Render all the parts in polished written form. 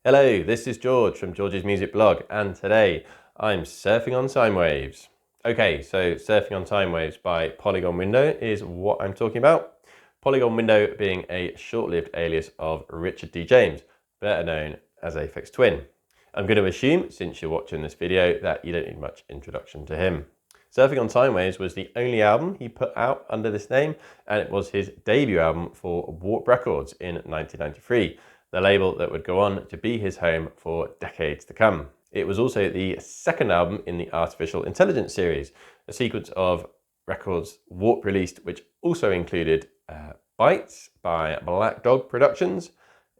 Hello, this is George from George's Music Blog, and today I'm surfing on sine waves. Okay, so Surfing on Sine Waves by Polygon Window is what I'm talking about. Polygon Window being a short-lived alias of Richard D. James, better known as Aphex Twin. I'm going to assume, since you're watching this video, that you don't need much introduction to him. Surfing on Sine Waves was the only album he put out under this name, and it was his debut album for Warp Records in 1993. The label that would go on to be his home for decades to come. It was also the second album in the Artificial Intelligence series, a sequence of records Warp released, which also included Bites by Black Dog Productions,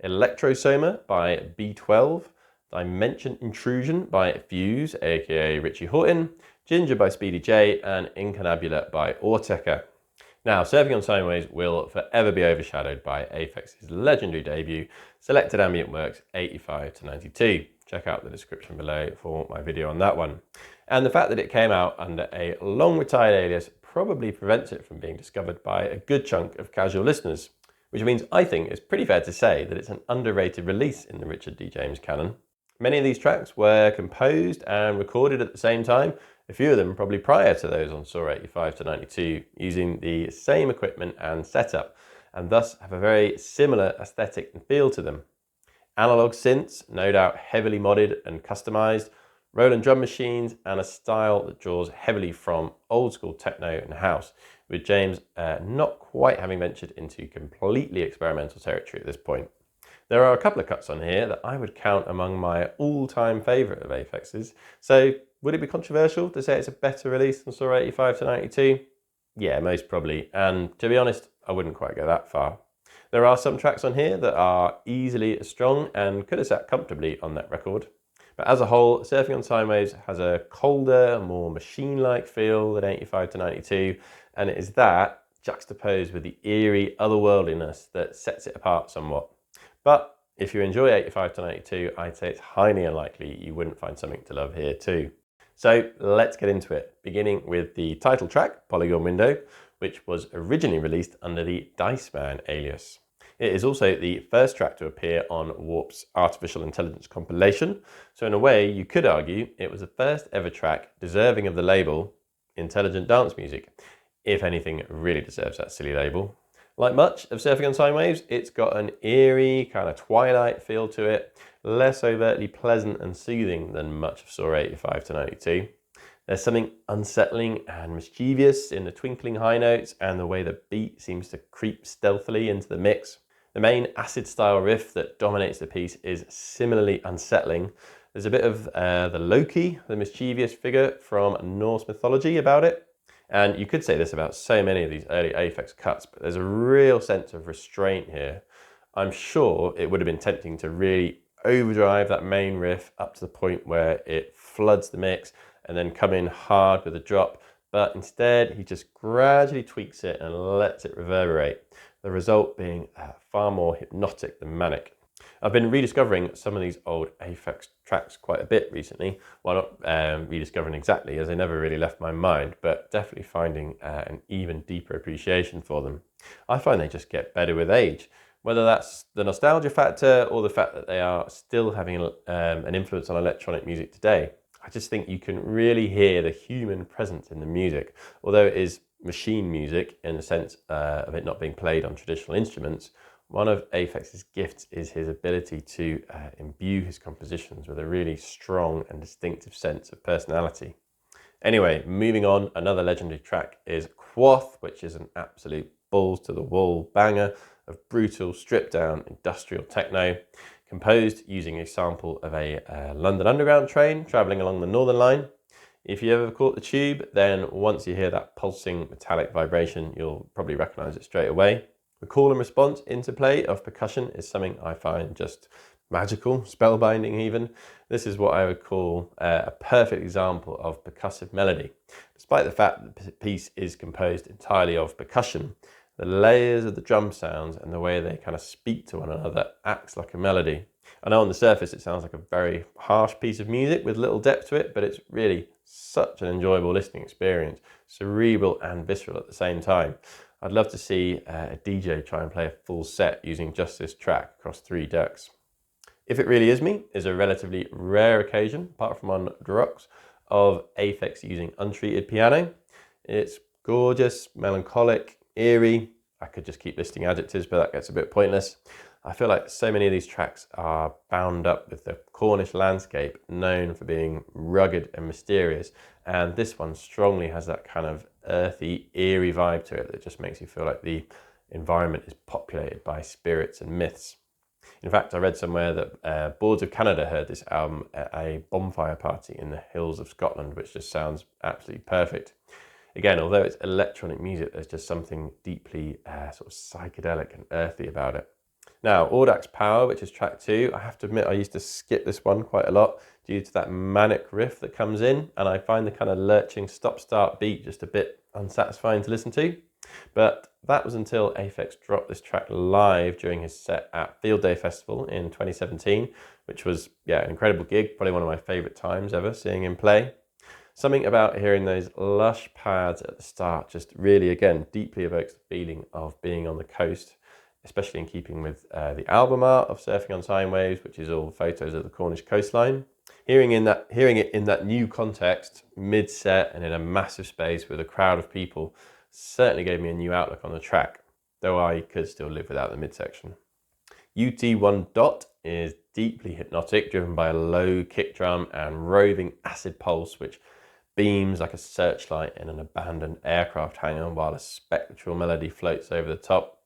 Electrosoma by B12, Dimension Intrusion by Fuse, aka Richie Houghton, Ginger by Speedy J, and Incunabula by Autechre. Now, Surfing on Sine Waves will forever be overshadowed by Aphex's legendary debut, Selected Ambient Works 85 to 92. Check out the description below for my video on that one. And the fact that it came out under a long retired alias probably prevents it from being discovered by a good chunk of casual listeners, which means I think it's pretty fair to say that it's an underrated release in the Richard D. James canon. Many of these tracks were composed and recorded at the same time, a few of them probably prior to those on Saw 85 to 92, using the same equipment and setup, and thus have a very similar aesthetic and feel to them. Analog synths, no doubt heavily modded and customized, Roland drum machines, and a style that draws heavily from old school techno and house, with James not quite having ventured into completely experimental territory at this point. There are a couple of cuts on here that I would count among my all-time favourite of Aphex's, so would it be controversial to say it's a better release than Saw 85 to 92? Yeah, most probably, and to be honest, I wouldn't quite go that far. There are some tracks on here that are easily as strong and could have sat comfortably on that record. But as a whole, Surfing on Sine Waves has a colder, more machine-like feel than 85 to 92, and it is that juxtaposed with the eerie otherworldliness that sets it apart somewhat. But if you enjoy 85 to 92, I'd say it's highly unlikely you wouldn't find something to love here too. So let's get into it, beginning with the title track, Polygon Window, which was originally released under the Dice Man alias. It is also the first track to appear on Warp's Artificial Intelligence compilation, so in a way you could argue it was the first ever track deserving of the label Intelligent Dance Music, if anything it really deserves that silly label. Like much of Surfing on Sine Waves, it's got an eerie, kind of twilight feel to it, less overtly pleasant and soothing than much of Saw 85 to 92. There's something unsettling and mischievous in the twinkling high notes and the way the beat seems to creep stealthily into the mix. The main acid-style riff that dominates the piece is similarly unsettling. There's a bit of the Loki, the mischievous figure from Norse mythology about it. And you could say this about so many of these early Aphex cuts, but there's a real sense of restraint here. I'm sure it would have been tempting to really overdrive that main riff up to the point where it floods the mix and then come in hard with a drop, but instead he just gradually tweaks it and lets it reverberate, the result being far more hypnotic than manic. I've been rediscovering some of these old Aphex tracks quite a bit recently. Well, not rediscovering exactly, as they never really left my mind, but definitely finding an even deeper appreciation for them. I find they just get better with age, whether that's the nostalgia factor or the fact that they are still having an influence on electronic music today. I just think you can really hear the human presence in the music, although it is machine music in the sense of it not being played on traditional instruments. One of Aphex's gifts is his ability to imbue his compositions with a really strong and distinctive sense of personality. Anyway, moving on, another legendary track is Quoth, which is an absolute balls-to-the-wall banger of brutal, stripped-down industrial techno, composed using a sample of a London Underground train travelling along the Northern Line. If you ever caught the tube, then once you hear that pulsing metallic vibration, you'll probably recognise it straight away. The call and response interplay of percussion is something I find just magical, spellbinding even. This is what I would call a perfect example of percussive melody. Despite the fact that the piece is composed entirely of percussion, the layers of the drum sounds and the way they kind of speak to one another acts like a melody. I know on the surface it sounds like a very harsh piece of music with little depth to it, but it's really such an enjoyable listening experience, cerebral and visceral at the same time. I'd love to see a DJ try and play a full set using just this track across 3 decks. If It Really Is Me is a relatively rare occasion, apart from on Drucks, of Aphex using untreated piano. It's gorgeous, melancholic, eerie. I could just keep listing adjectives, but that gets a bit pointless. I feel like so many of these tracks are bound up with the Cornish landscape, known for being rugged and mysterious. And this one strongly has that kind of earthy, eerie vibe to it that just makes you feel like the environment is populated by spirits and myths. In fact, I read somewhere that Boards of Canada heard this album at a bonfire party in the hills of Scotland, which just sounds absolutely perfect. Again, although it's electronic music, there's just something deeply sort of psychedelic and earthy about it. Now, Audax Power, which is track 2, I have to admit I used to skip this one quite a lot due to that manic riff that comes in, and I find the kind of lurching stop-start beat just a bit unsatisfying to listen to. But that was until Aphex dropped this track live during his set at Field Day Festival in 2017, which was, an incredible gig, probably one of my favourite times ever seeing him play. Something about hearing those lush pads at the start just really, again, deeply evokes the feeling of being on the coast, especially in keeping with the album art of Surfing on Sine Waves, which is all photos of the Cornish coastline. Hearing it in that new context, mid-set and in a massive space with a crowd of people, certainly gave me a new outlook on the track, though I could still live without the midsection. UT1 Dot is deeply hypnotic, driven by a low kick drum and roving acid pulse, which beams like a searchlight in an abandoned aircraft hangar while a spectral melody floats over the top.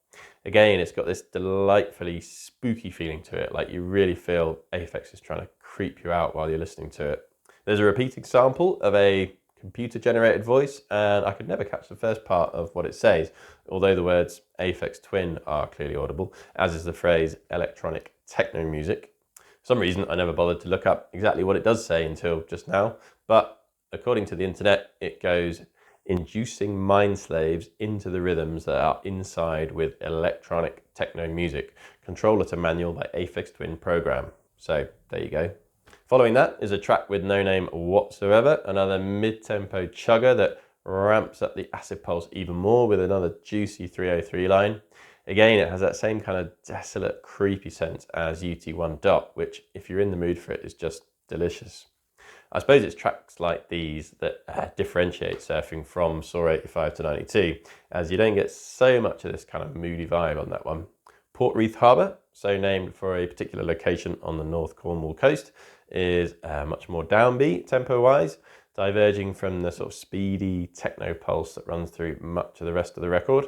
Again, it's got this delightfully spooky feeling to it, like you really feel Aphex is trying to creep you out while you're listening to it. There's a repeating sample of a computer-generated voice, and I could never catch the first part of what it says, although the words Aphex Twin are clearly audible, as is the phrase electronic techno music. For some reason, I never bothered to look up exactly what it does say until just now, but according to the internet, it goes, inducing mind slaves into the rhythms that are inside with electronic techno music, controller to manual by Aphex Twin program. So there you go. Following that is a track with no name whatsoever, another mid-tempo chugger that ramps up the acid pulse even more with another juicy 303 line. Again, it has that same kind of desolate, creepy sense as UT1 Dot, which, if you're in the mood for it, is just delicious. I suppose it's tracks like these that differentiate surfing from Saw 85 to 92, as you don't get so much of this kind of moody vibe on that one. Portreath Harbour, so named for a particular location on the North Cornwall coast, is much more downbeat tempo-wise, diverging from the sort of speedy techno pulse that runs through much of the rest of the record.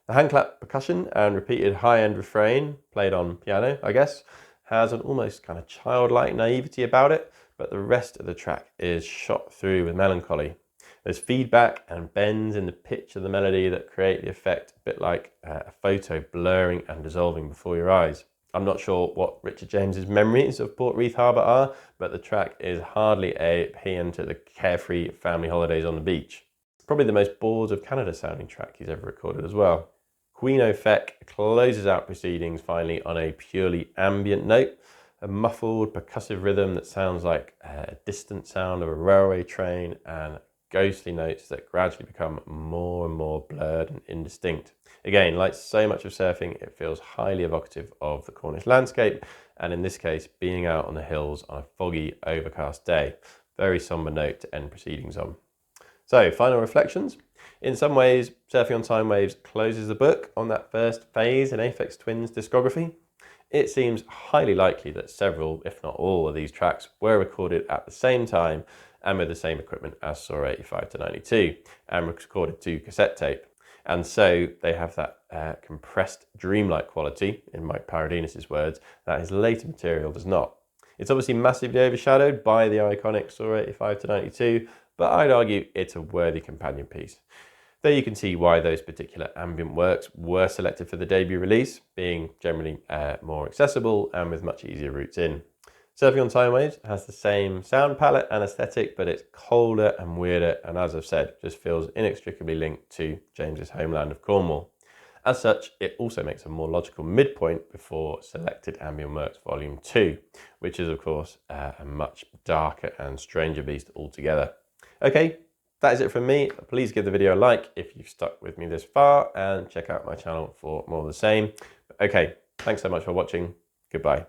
The handclap percussion and repeated high-end refrain, played on piano, I guess, has an almost kind of childlike naivety about it, but the rest of the track is shot through with melancholy. There's feedback and bends in the pitch of the melody that create the effect a bit like a photo blurring and dissolving before your eyes. I'm not sure what Richard James's memories of Portreath Harbour are, but the track is hardly a paean to the carefree family holidays on the beach. Probably the most Boards of Canada sounding track he's ever recorded as well. Queen O'Feck closes out proceedings finally on a purely ambient note, a muffled percussive rhythm that sounds like a distant sound of a railway train, and ghostly notes that gradually become more and more blurred and indistinct. Again, like so much of surfing, it feels highly evocative of the Cornish landscape, and in this case, being out on the hills on a foggy, overcast day. Very somber note to end proceedings on. So, final reflections. In some ways, Surfing on Sine Waves closes the book on that first phase in Aphex Twin's discography. It seems highly likely that several, if not all, of these tracks were recorded at the same time and with the same equipment as Saw 85 to 92 and recorded to cassette tape. And so they have that compressed dreamlike quality, in Mike Paradinas' words, that his later material does not. It's obviously massively overshadowed by the iconic Saw 85 to 92, but I'd argue it's a worthy companion piece. There you can see why those particular ambient works were selected for the debut release, being generally more accessible and with much easier routes in. Surfing on Sine Waves has the same sound palette and aesthetic, but it's colder and weirder, and as I've said, just feels inextricably linked to James's homeland of Cornwall. As such, it also makes a more logical midpoint before Selected Ambient Works Volume 2, which is of course a much darker and stranger beast altogether. Okay, that is it from me. Please give the video a like if you've stuck with me this far, and check out my channel for more of the same. Okay, thanks so much for watching. Goodbye.